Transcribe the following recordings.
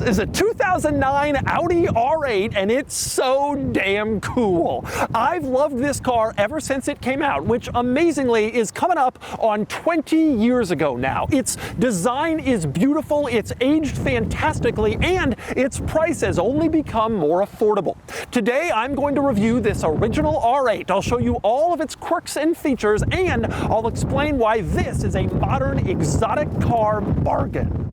This is a 2009 Audi R8 and it's so damn cool. I've loved this car ever since it came out, which amazingly is coming up on 20 years ago now. Its design is beautiful, it's aged fantastically, and its price has only become more affordable. Today I'm going to review this original R8. I'll show you all of its quirks and features, and I'll explain why this is a modern exotic car bargain.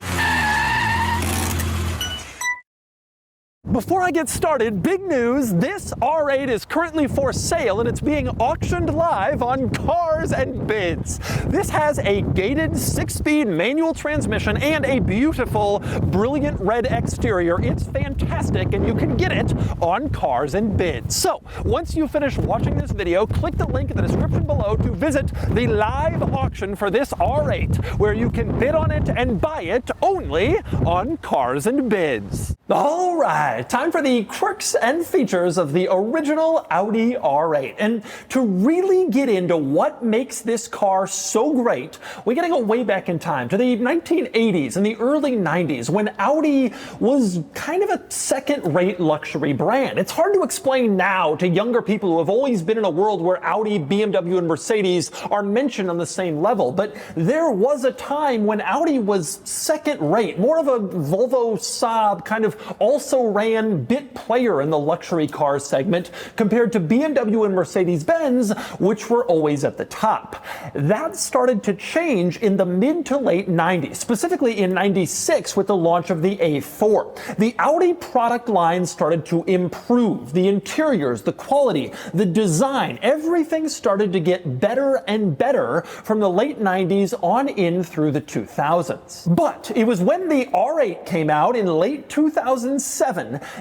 Before I get started, big news, this R8 is currently for sale and it's being auctioned live on Cars and Bids. This has a gated 6-speed manual transmission and a beautiful, brilliant red exterior. It's fantastic and you can get it on Cars and Bids. So, once you finish watching this video, click the link in the description below to visit the live auction for this R8, where you can bid on it and buy it only on Cars and Bids. All right, time for the quirks and features of the original Audi R8. And to really get into what makes this car so great, we gotta go way back in time to the 1980s and the early 90s, when Audi was kind of a second-rate luxury brand. It's hard to explain now to younger people who have always been in a world where Audi, BMW, and Mercedes are mentioned on the same level, but there was a time when Audi was second-rate, more of a Volvo Saab kind of also-ran bit player in the luxury car segment compared to BMW and Mercedes-Benz, which were always at the top. That started to change in the mid to late 90s, specifically in 96 with the launch of the A4. The Audi product line started to improve. The interiors, the quality, the design, everything started to get better and better from the late 90s on in through the 2000s. But it was when the R8 came out in late 2007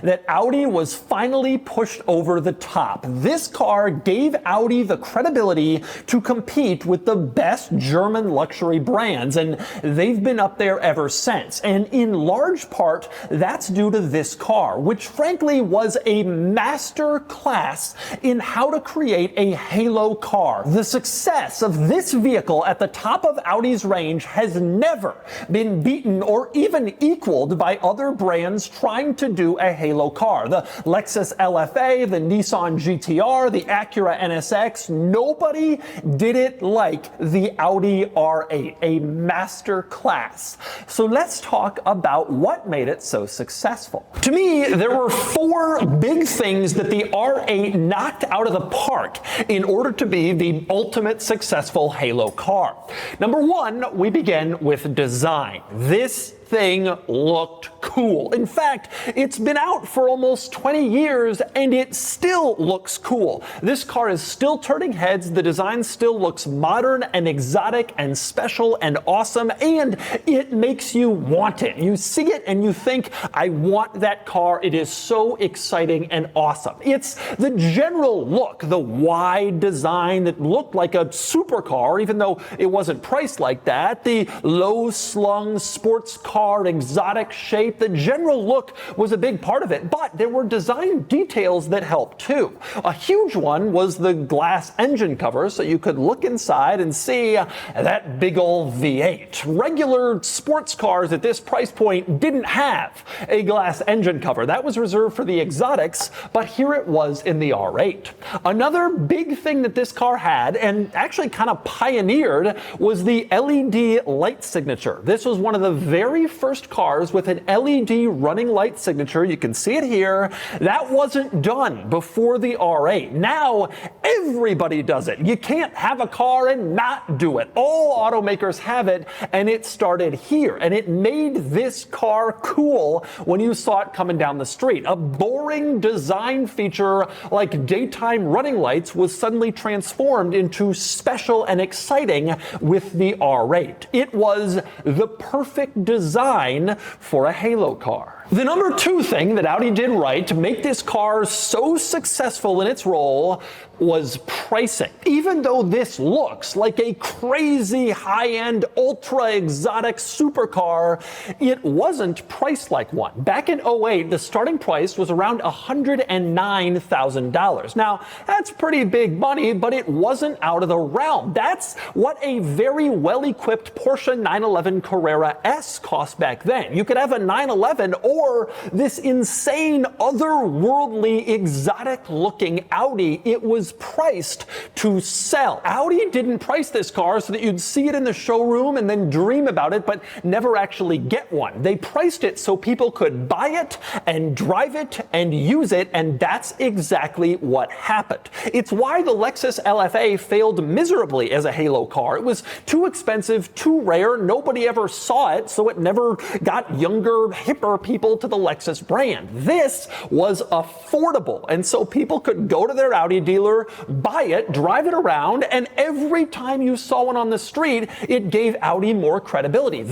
that Audi was finally pushed over the top. This car gave Audi the credibility to compete with the best German luxury brands, and they've been up there ever since. And in large part, that's due to this car, which frankly was a master class in how to create a halo car. The success of this vehicle at the top of Audi's range has never been beaten or even equaled by other brands trying to do a halo car. The Lexus LFA, the Nissan GTR, the Acura NSX, nobody did it like the Audi R8, a master class. So let's talk about what made it so successful. To me, there were 4 big things that the R8 knocked out of the park in order to be the ultimate successful halo car. Number 1, we begin with design. This thing looked cool. In fact, it's been out for almost 20 years and it still looks cool. This car is still turning heads, the design still looks modern and exotic and special and awesome, and it makes you want it. You see it and you think, I want that car. It is so exciting and awesome. It's the general look, the wide design that looked like a supercar, even though it wasn't priced like that, the low-slung sports car exotic shape. The general look was a big part of it, but there were design details that helped too. A huge one was the glass engine cover, so you could look inside and see that big old V8. Regular sports cars at this price point didn't have a glass engine cover. That was reserved for the exotics, but here it was in the R8. Another big thing that this car had, and actually kind of pioneered, was the LED light signature. This was one of the very first cars with an LED running light signature. You can see it here. That wasn't done before the R8. Now everybody does it. You can't have a car and not do it. All automakers have it, and it started here. And it made this car cool when you saw it coming down the street. A boring design feature like daytime running lights was suddenly transformed into special and exciting with the R8. It was the perfect design for a halo car. The number 2 thing that Audi did right to make this car so successful in its role was pricing. Even though this looks like a crazy high-end, ultra-exotic supercar, it wasn't priced like one. Back in 2008, the starting price was around $109,000. Now, that's pretty big money, but it wasn't out of the realm. That's what a very well-equipped Porsche 911 Carrera S cost back then. You could have a 911 or or this insane, otherworldly, exotic-looking Audi. It was priced to sell. Audi didn't price this car so that you'd see it in the showroom and then dream about it, but never actually get one. They priced it so people could buy it and drive it and use it, and that's exactly what happened. It's why the Lexus LFA failed miserably as a halo car. It was too expensive, too rare, nobody ever saw it, so it never got younger, hipper people to the Lexus brand. This was affordable, and so people could go to their Audi dealer, buy it, drive it around, and every time you saw one on the street, it gave Audi more credibility.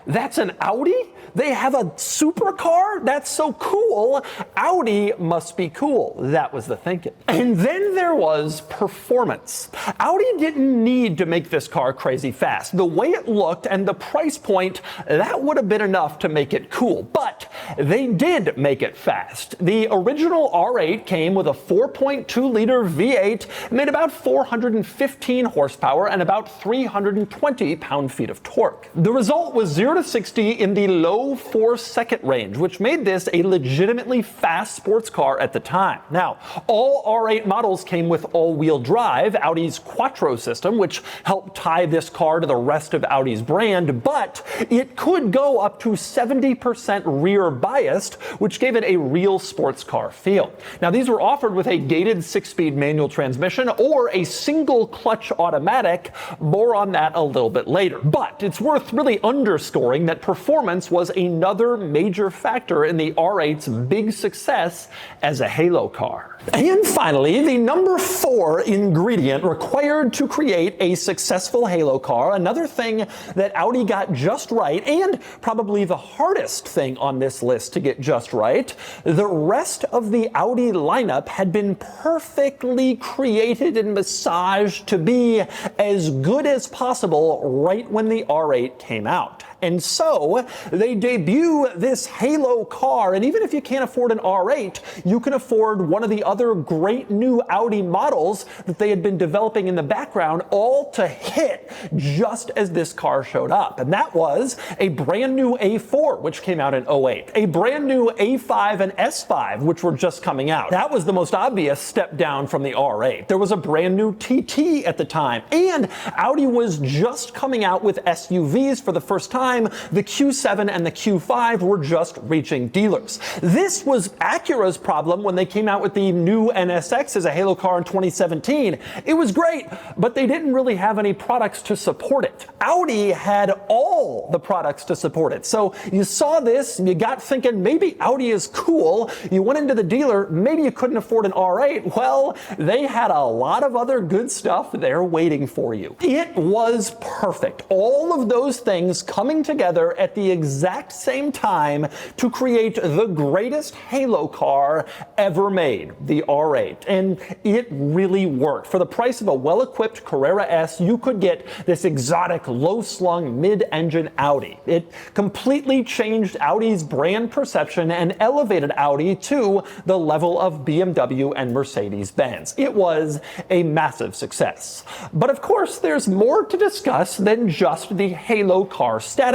That's an Audi? They have a supercar? That's so cool. Audi must be cool. That was the thinking. And then there was performance. Audi didn't need to make this car crazy fast. The way it looked and the price point, that would have been enough to make it cool. But they did make it fast. The original R8 came with a 4.2-liter V8, made about 415 horsepower and about 320 pound-feet of torque. The result was 0 to 60 in the low 4-second range, which made this a legitimately fast sports car at the time. Now, all R8 models came with all-wheel drive, Audi's Quattro system, which helped tie this car to the rest of Audi's brand, but it could go up to 70% rear biased, which gave it a real sports car feel. Now, these were offered with a gated 6-speed manual transmission or a single clutch automatic. More on that a little bit later. But it's worth really underscoring that performance was another major factor in the R8's big success as a halo car. And finally, the number 4 ingredient required to create a successful halo car, another thing that Audi got just right, and probably the hardest thing on this list to get just right, the rest of the Audi lineup had been perfectly created and massaged to be as good as possible right when the R8 came out. And so they debut this halo car, and even if you can't afford an R8, you can afford one of the other great new Audi models that they had been developing in the background, all to hit just as this car showed up. And that was a brand new A4, which came out in 08, a brand new A5 and S5, which were just coming out. That was the most obvious step down from the R8. There was a brand new TT at the time, and Audi was just coming out with SUVs for the first time. The Q7 and the Q5 were just reaching dealers. This was Acura's problem when they came out with the new NSX as a halo car in 2017. It was great, but they didn't really have any products to support it. Audi had all the products to support it. So you saw this and you got thinking, maybe Audi is cool. You went into the dealer, maybe you couldn't afford an R8. Well, they had a lot of other good stuff there waiting for you. It was perfect. All of those things coming together at the exact same time to create the greatest halo car ever made, the R8. And it really worked. For the price of a well-equipped Carrera S, you could get this exotic, low-slung, mid-engine Audi. It completely changed Audi's brand perception and elevated Audi to the level of BMW and Mercedes-Benz. It was a massive success. But of course, there's more to discuss than just the halo car status.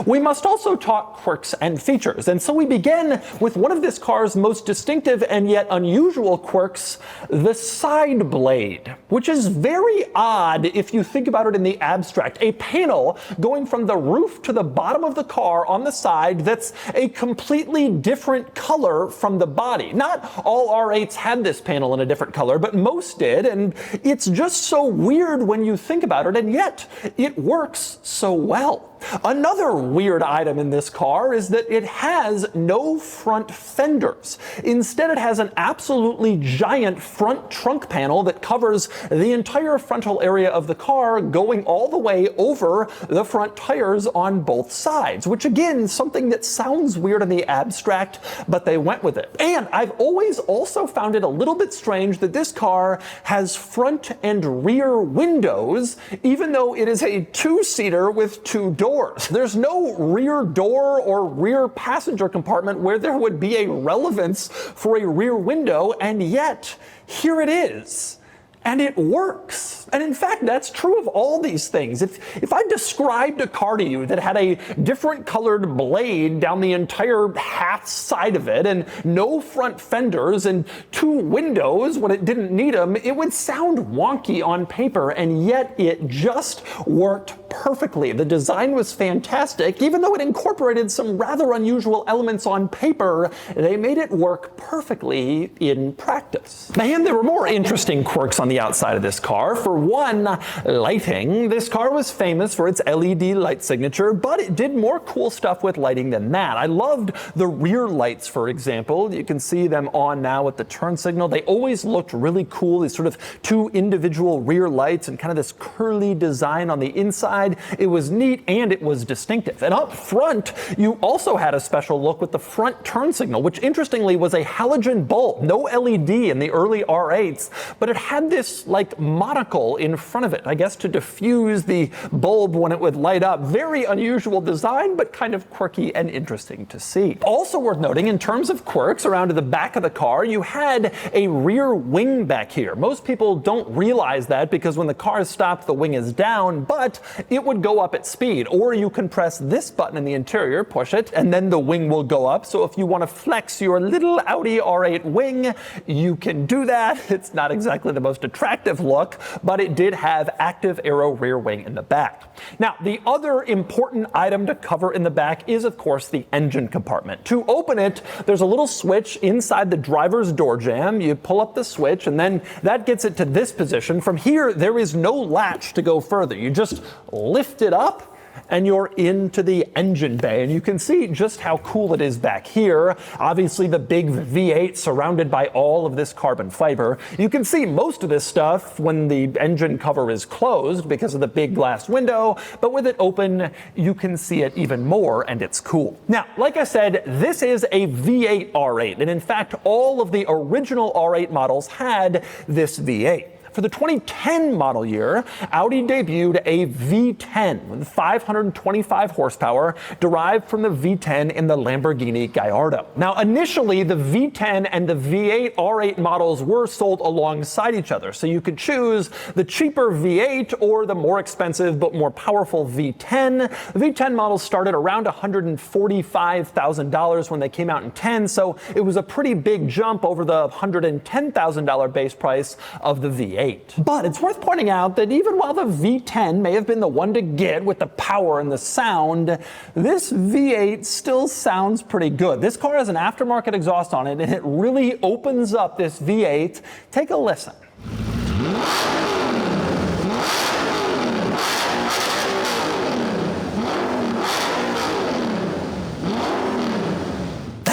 We must also talk quirks and features. And so we begin with one of this car's most distinctive and yet unusual quirks, the side blade, which is very odd if you think about it in the abstract. A panel going from the roof to the bottom of the car on the side that's a completely different color from the body. Not all R8s had this panel in a different color, but most did, and it's just so weird when you think about it, and yet it works so well. Another weird item in this car is that it has no front fenders. Instead, it has an absolutely giant front trunk panel that covers the entire frontal area of the car, going all the way over the front tires on both sides, which again, is something that sounds weird in the abstract, but they went with it. And I've always also found it a little bit strange that this car has front and rear windows, even though it is a 2-seater with 2 doors. There's no rear door or rear passenger compartment where there would be a relevance for a rear window, and yet here it is. And it works. And in fact, that's true of all these things. If I described a car to you that had a different colored blade down the entire half side of it, and no front fenders, and 2 windows when it didn't need them, it would sound wonky on paper, and yet it just worked perfectly. The design was fantastic. Even though it incorporated some rather unusual elements on paper, they made it work perfectly in practice. And there were more interesting quirks on the outside of this car. For one, lighting. This car was famous for its LED light signature, but it did more cool stuff with lighting than that. I loved the rear lights, for example. You can see them on now with the turn signal. They always looked really cool, these sort of 2 individual rear lights and kind of this curly design on the inside. It was neat and it was distinctive. And up front, you also had a special look with the front turn signal, which interestingly was a halogen bulb, no LED in the early R8s, but it had this like monocle in front of it, I guess to diffuse the bulb when it would light up. Very unusual design, but kind of quirky and interesting to see. Also worth noting, in terms of quirks, around to the back of the car, you had a rear wing back here. Most people don't realize that because when the car is stopped, the wing is down, but it would go up at speed. Or you can press this button in the interior, push it, and then the wing will go up. So if you want to flex your little Audi R8 wing, you can do that. It's not exactly the most attractive look, but it did have active aero rear wing in the back. Now, the other important item to cover in the back is, of course, the engine compartment. To open it, there's a little switch inside the driver's door jamb. You pull up the switch, and then that gets it to this position. From here, there is no latch to go further. You just lift it up, and you're into the engine bay. And you can see just how cool it is back here. Obviously the big V8 surrounded by all of this carbon fiber. You can see most of this stuff when the engine cover is closed because of the big glass window, but with it open, you can see it even more, and it's cool. Now, like I said, this is a V8 R8, and in fact, all of the original R8 models had this V8. For the 2010 model year, Audi debuted a V10 with 525 horsepower derived from the V10 in the Lamborghini Gallardo. Now, initially, the V10 and the V8 R8 models were sold alongside each other, so you could choose the cheaper V8 or the more expensive but more powerful V10. The V10 models started around $145,000 when they came out in 10, so it was a pretty big jump over the $110,000 base price of the V8. But it's worth pointing out that even while the V10 may have been the one to get with the power and the sound, this V8 still sounds pretty good. This car has an aftermarket exhaust on it, and it really opens up this V8. Take a listen.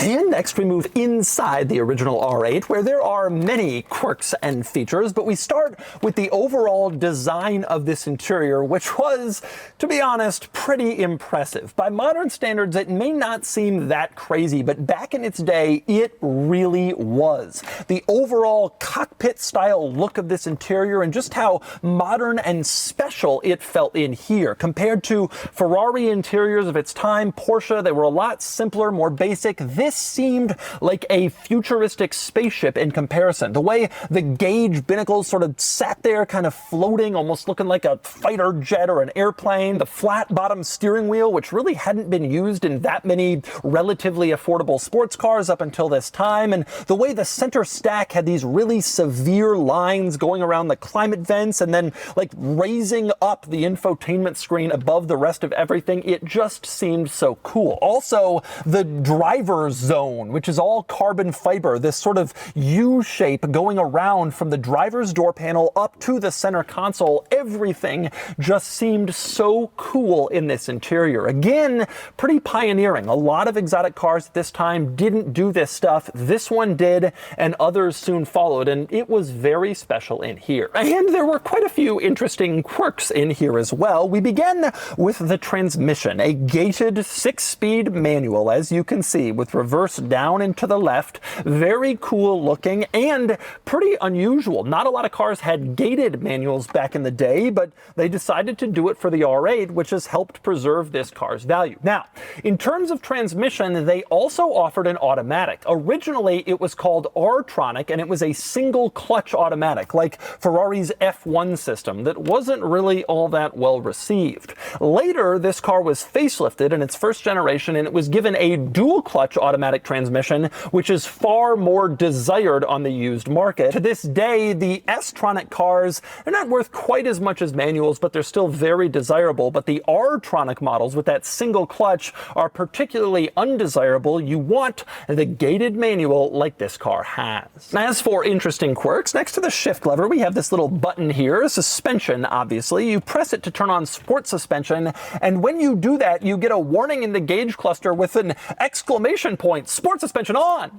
And next we move inside the original R8, where there are many quirks and features, but we start with the overall design of this interior, which was, to be honest, pretty impressive. By modern standards, it may not seem that crazy, but back in its day, it really was. The overall cockpit-style look of this interior and just how modern and special it felt in here. Compared to Ferrari interiors of its time, Porsche, they were a lot simpler, more basic. This seemed like a futuristic spaceship in comparison. The way the gauge binnacles sort of sat there kind of floating, almost looking like a fighter jet or an airplane. The flat bottom steering wheel, which really hadn't been used in that many relatively affordable sports cars up until this time. And the way the center stack had these really severe lines going around the climate vents and then like raising up the infotainment screen above the rest of everything. It just seemed so cool. Also, the driver's zone, which is all carbon fiber, this sort of U shape going around from the driver's door panel up to the center console. Everything just seemed so cool in this interior. Again, pretty pioneering. A lot of exotic cars at this time didn't do this stuff. This one did, and others soon followed, and it was very special in here. And there were quite a few interesting quirks in here as well. We began with the transmission, a gated 6-speed manual, as you can see, with reverse reverse down and to the left. Very cool looking and pretty unusual. Not a lot of cars had gated manuals back in the day, but they decided to do it for the R8, which has helped preserve this car's value. Now, in terms of transmission, they also offered an automatic. Originally, it was called R-tronic, and it was a single clutch automatic, like Ferrari's F1 system, that wasn't really all that well received. Later, this car was facelifted in its first generation, and it was given a dual clutch automatic transmission, which is far more desired on the used market. To this day, the S-tronic cars, they're not worth quite as much as manuals, but they're still very desirable. But the R-tronic models with that single clutch are particularly undesirable. You want the gated manual like this car has. As for interesting quirks, next to the shift lever, we have this little button here, suspension, obviously. You press it to turn on sport suspension, and when you do that, you get a warning in the gauge cluster with an exclamation point, sport suspension on.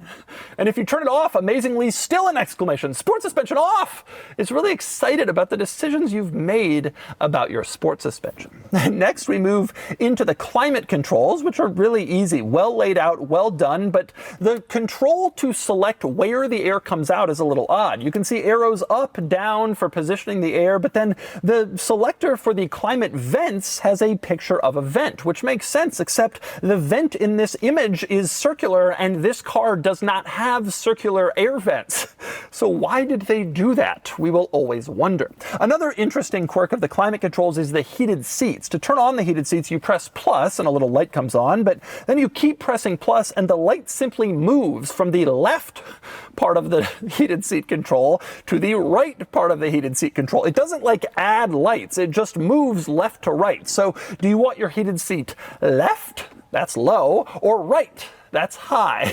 And if you turn it off, amazingly, still an exclamation, sport suspension off. It's really excited about the decisions you've made about your sport suspension. Next, we move into the climate controls, which are really easy, well laid out, well done, but the control to select where the air comes out is a little odd. You can see arrows up, down for positioning the air, but then the selector for the climate vents has a picture of a vent, which makes sense, except the vent in this image is circular, and this car does not have circular air vents. So why did they do that? We will always wonder. Another interesting quirk of the climate controls is the heated seats. To turn on the heated seats, you press plus and a little light comes on, but then you keep pressing plus and the light simply moves from the left part of the heated seat control to the right part of the heated seat control. It doesn't like add lights, it just moves left to right. So do you want your heated seat left? That's low, or right? That's high.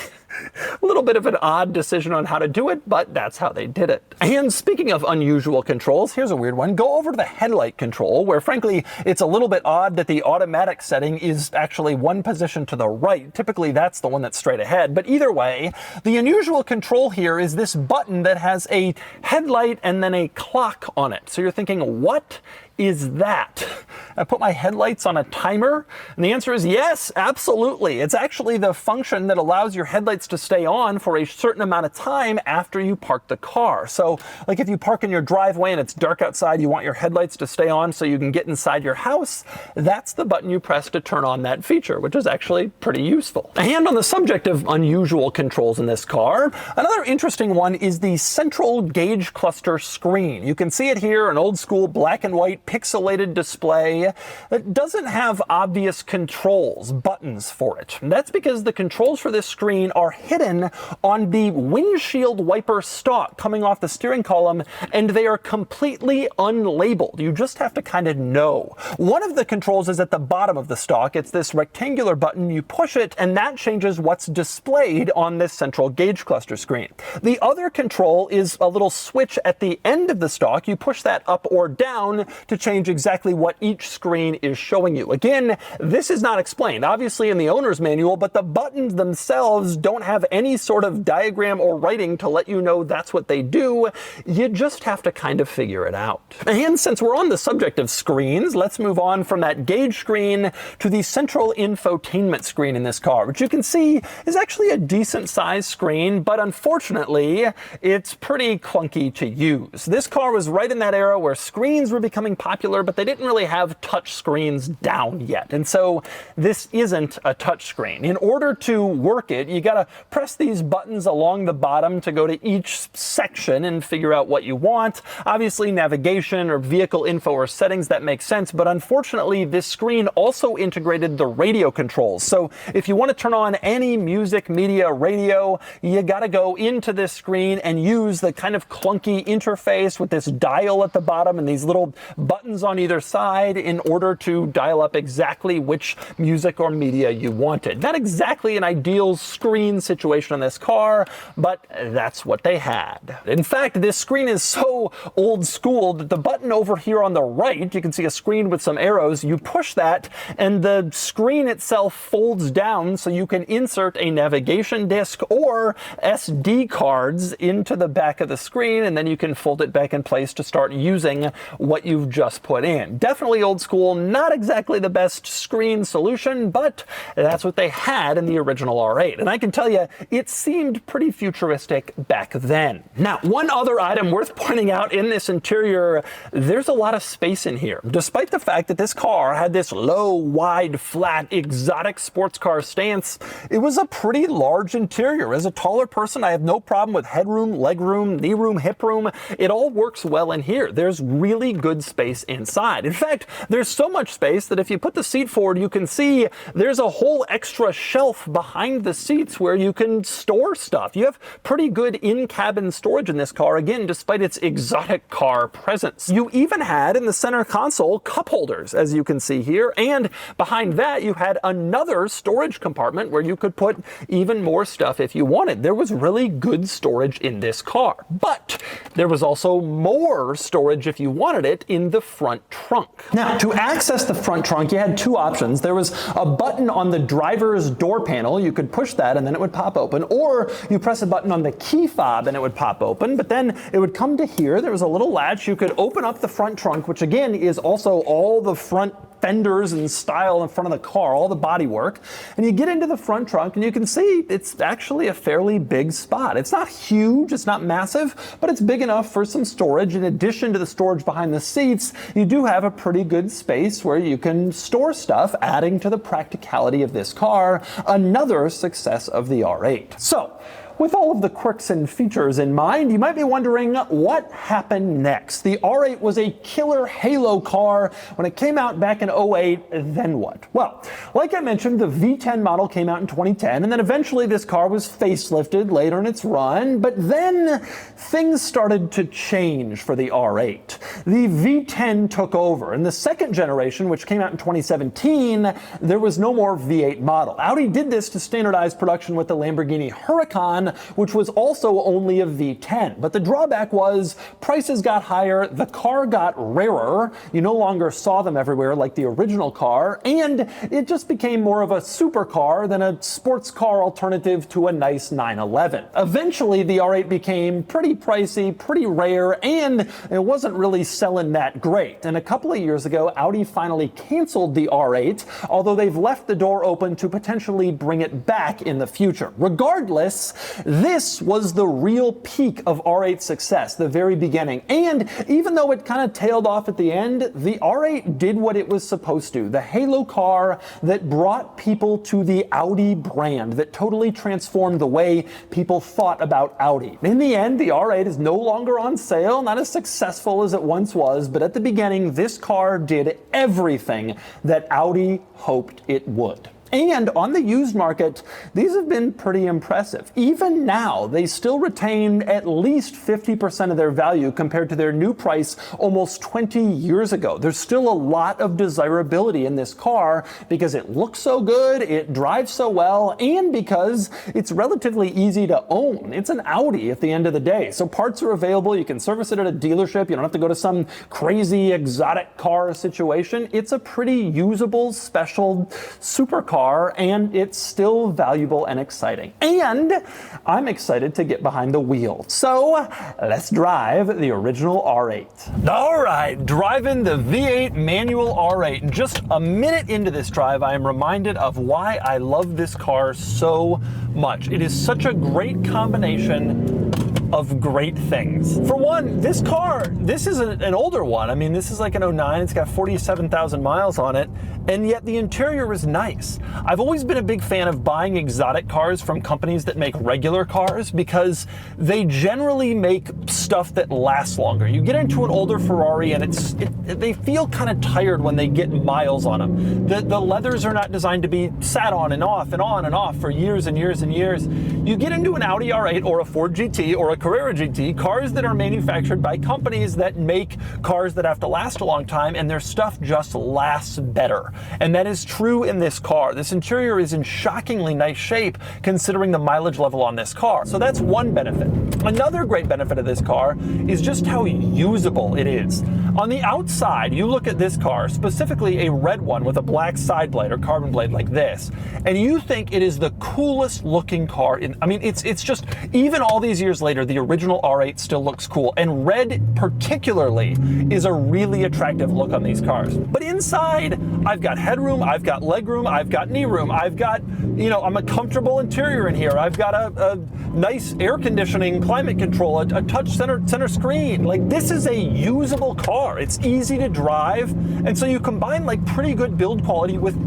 A little bit of an odd decision on how to do it, but that's how they did it. And speaking of unusual controls, here's a weird one. Go over to the headlight control, where frankly, it's a little bit odd that the automatic setting is actually one position to the right. Typically, that's the one that's straight ahead. But either way, the unusual control here is this button that has a headlight and then a clock on it. So you're thinking, what is that? I put my headlights on a timer? And the answer is yes, absolutely. It's actually the function that allows your headlights to stay on for a certain amount of time after you park the car. So like if you park in your driveway and it's dark outside, you want your headlights to stay on so you can get inside your house, that's the button you press to turn on that feature, which is actually pretty useful. And on the subject of unusual controls in this car, another interesting one is the central gauge cluster screen. You can see it here, an old school black and white pixelated display that doesn't have obvious controls, buttons for it. And that's because the controls for this screen are hidden on the windshield wiper stalk coming off the steering column, and they are completely unlabeled. You just have to kind of know. One of the controls is at the bottom of the stalk. It's this rectangular button. You push it, and that changes what's displayed on this central gauge cluster screen. The other control is a little switch at the end of the stalk. You push that up or down to change exactly what each screen is showing you. Again, this is not explained, obviously, in the owner's manual, but the buttons themselves don't have any sort of diagram or writing to let you know that's what they do. You just have to kind of figure it out. And since we're on the subject of screens, let's move on from that gauge screen to the central infotainment screen in this car, which you can see is actually a decent sized screen, but unfortunately, it's pretty clunky to use. This car was right in that era where screens were becoming popular, but they didn't really have touch screens down yet. And so this isn't a touch screen. In order to work it, you gotta press these buttons along the bottom to go to each section and figure out what you want. Obviously, navigation or vehicle info or settings, that makes sense, but unfortunately, this screen also integrated the radio controls. So if you want to turn on any music, media, radio, you gotta go into this screen and use the kind of clunky interface with this dial at the bottom and these little buttons on either side in order to dial up exactly which music or media you wanted. Not exactly an ideal screen situation in this car, but that's what they had. In fact, this screen is so old school that the button over here on the right, you can see a screen with some arrows, you push that and the screen itself folds down so you can insert a navigation disc or SD cards into the back of the screen, and then you can fold it back in place to start using what you've just put in. Definitely old school, not exactly the best screen solution, but that's what they had in the original R8. And I can tell tell you, it seemed pretty futuristic back then. Now, one other item worth pointing out in this interior, there's a lot of space in here. Despite the fact that this car had this low, wide, flat, exotic sports car stance, it was a pretty large interior. As a taller person, I have no problem with headroom, legroom, knee room, hip room. It all works well in here. There's really good space inside. In fact, there's so much space that if you put the seat forward, you can see there's a whole extra shelf behind the seats where you can store stuff. You have pretty good in-cabin storage in this car, again, despite its exotic car presence. You even had in the center console cup holders, as you can see here, and behind that you had another storage compartment where you could put even more stuff if you wanted. There was really good storage in this car, but there was also more storage if you wanted it in the front trunk. Now, to access the front trunk, you had two options. There was a button on the driver's door panel. You could push that and then it would pop open, or you press a button on the key fob and it would pop open, but then it would come to here. There was a little latch. You could open up the front trunk, which again is also all the front fenders and style in front of the car, all the body work, and you get into the front trunk and you can see it's actually a fairly big spot. It's not huge, it's not massive, but it's big enough for some storage. In addition to the storage behind the seats, you do have a pretty good space where you can store stuff, adding to the practicality of this car, another success of the R8. So, with all of the quirks and features in mind, you might be wondering what happened next. The R8 was a killer halo car when it came out back in 08, then what? Well, like I mentioned, the V10 model came out in 2010, and then eventually this car was facelifted later in its run, but then things started to change for the R8. The V10 took over. In the second generation, which came out in 2017, there was no more V8 model. Audi did this to standardize production with the Lamborghini Huracan, which was also only a V10. But the drawback was prices got higher, the car got rarer, you no longer saw them everywhere like the original car, and it just became more of a supercar than a sports car alternative to a nice 911. Eventually, the R8 became pretty pricey, pretty rare, and it wasn't really selling that great. And a couple of years ago, Audi finally canceled the R8, although they've left the door open to potentially bring it back in the future. Regardless, this was the real peak of R8 success, the very beginning. And even though it kind of tailed off at the end, the R8 did what it was supposed to. The halo car that brought people to the Audi brand, that totally transformed the way people thought about Audi. In the end, the R8 is no longer on sale, not as successful as it once was, but at the beginning, this car did everything that Audi hoped it would. And on the used market, these have been pretty impressive. Even now, they still retain at least 50% of their value compared to their new price almost 20 years ago. There's still a lot of desirability in this car because it looks so good, it drives so well, and because it's relatively easy to own. It's an Audi at the end of the day. So parts are available, you can service it at a dealership, you don't have to go to some crazy exotic car situation. It's a pretty usable, special supercar, and it's still valuable and exciting. And I'm excited to get behind the wheel. So let's drive the original R8. All right, driving the V8 manual R8. Just a minute into this drive, I am reminded of why I love this car so much. It is such a great combination of great things. For one, this car, this is an older one. I mean, this is like an 09, it's got 47,000 miles on it, and yet the interior is nice. I've always been a big fan of buying exotic cars from companies that make regular cars because they generally make stuff that lasts longer. You get into an older Ferrari and they feel kind of tired when they get miles on them. The leathers are not designed to be sat on and off and on and off for years and years and years. You get into an Audi R8 or a Ford GT or a Carrera GT, cars that are manufactured by companies that make cars that have to last a long time, and their stuff just lasts better. And that is true in this car. This interior is in shockingly nice shape considering the mileage level on this car. So that's one benefit. Another great benefit of this car is just how usable it is. On the outside, you look at this car, specifically a red one with a black side blade or carbon blade like this, and you think it is the coolest looking car I mean, it's just, even all these years later, the original R8 still looks cool, and red particularly is a really attractive look on these cars. But inside, I've got headroom, I've got legroom, I've got knee room, I've got, I'm a comfortable interior in here, I've got a nice air conditioning, climate control, a touch center screen. Like, this is a usable car. It's easy to drive, and so you combine like pretty good build quality with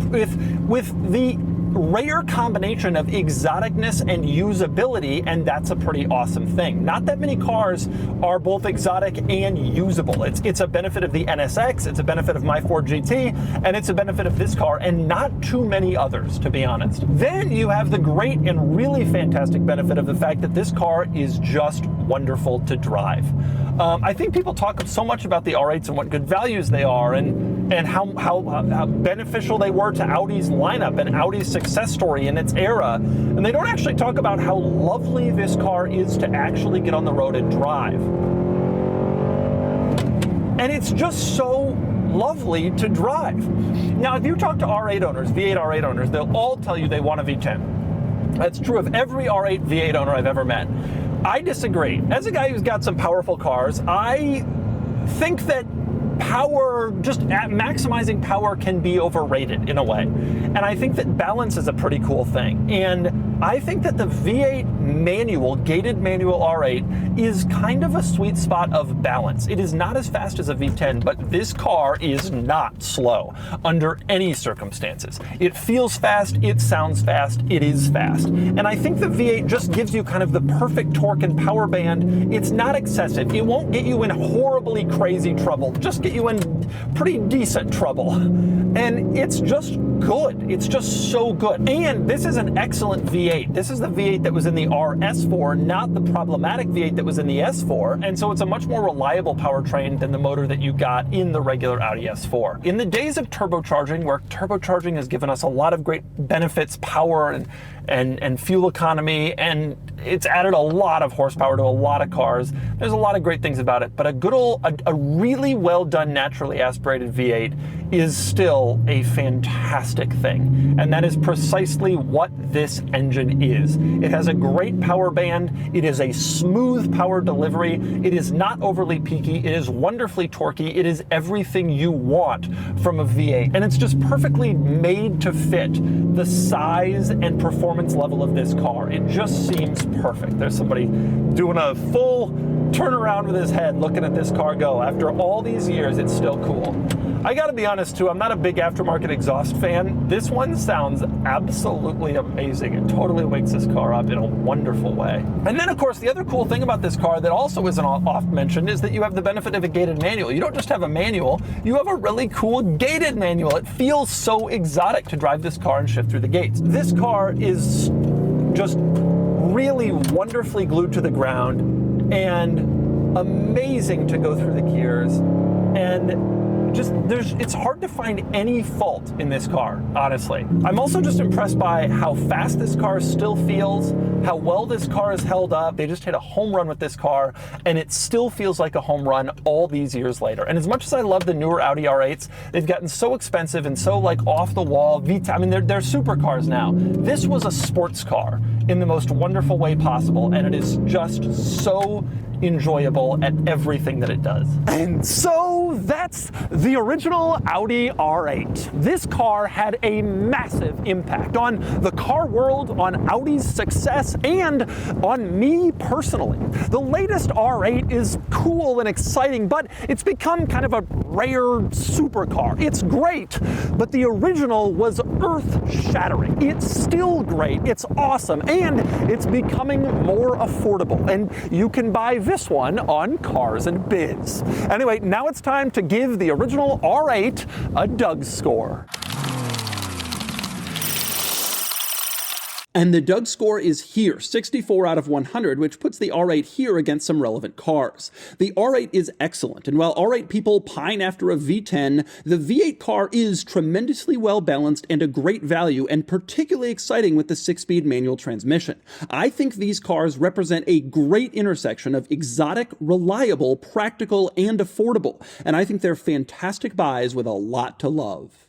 the rare combination of exoticness and usability, and that's a pretty awesome thing. Not that many cars are both exotic and usable. It's a benefit of the NSX, it's a benefit of my Ford GT, and it's a benefit of this car, and not too many others, to be honest. Then you have the great and really fantastic benefit of the fact that this car is just wonderful to drive. I think people talk so much about the R8s and what good values they are, and how beneficial they were to Audi's lineup and Audi's success story in its era, and they don't actually talk about how lovely this car is to actually get on the road and drive. And it's just so lovely to drive. Now, if you talk to R8 owners, V8 R8 owners, they'll all tell you they want a V10. That's true of every R8 V8 owner I've ever met. I disagree. As a guy who's got some powerful cars, I think that power, just maximizing power, can be overrated in a way. And I think that balance is a pretty cool thing. And I think that the V8 manual, gated manual R8 is kind of a sweet spot of balance. It is not as fast as a V10, but this car is not slow under any circumstances. It feels fast, it sounds fast, it is fast. And I think the V8 just gives you kind of the perfect torque and power band. It's not excessive. It won't get you in horribly crazy trouble, just get you in pretty decent trouble. And it's just good. It's just so good. And this is an excellent V8. This is the V8 that was in the RS4, not the problematic V8 that was in the S4. And so it's a much more reliable powertrain than the motor that you got in the regular Audi S4. In the days of turbocharging, where turbocharging has given us a lot of great benefits, power and fuel economy, and it's added a lot of horsepower to a lot of cars. There's a lot of great things about it, but a really well done naturally aspirated V8 is still a fantastic thing. And that is precisely what this engine is. It has a great power band. It is a smooth power delivery. It is not overly peaky. It is wonderfully torquey. It is everything you want from a V8. And it's just perfectly made to fit the size and performance level of this car. It just seems perfect. There's somebody doing a full turnaround with his head looking at this car go. After all these years, it's still cool. I gotta be honest too, I'm not a big aftermarket exhaust fan. This one sounds absolutely amazing. It totally wakes this car up in a wonderful way. And then of course, the other cool thing about this car that also isn't often mentioned is that you have the benefit of a gated manual. You don't just have a manual, you have a really cool gated manual. It feels so exotic to drive this car and shift through the gates. This car is just really wonderfully glued to the ground and amazing to go through the gears. And it's hard to find any fault in this car, honestly. I'm also just impressed by how fast this car still feels, how well this car is held up. They just hit a home run with this car, and it still feels like a home run all these years later. And as much as I love the newer Audi R8s, they've gotten so expensive and so like off the wall. I mean, they're supercars now. This was a sports car in the most wonderful way possible, and it is just so enjoyable at everything that it does. And so that's the original Audi R8. This car had a massive impact on the car world, on Audi's success, and on me personally. The latest R8 is cool and exciting, but it's become kind of a rare supercar. It's great, but the original was earth-shattering. It's still great, it's awesome, and it's becoming more affordable, and you can buy this one on Cars and Biz. Anyway, now it's time to give the original R8 a DougScore. And the DougScore is here, 64 out of 100, which puts the R8 here against some relevant cars. The R8 is excellent, and while R8 people pine after a V10, the V8 car is tremendously well balanced and a great value, and particularly exciting with the 6-speed manual transmission. I think these cars represent a great intersection of exotic, reliable, practical, and affordable, and I think they're fantastic buys with a lot to love.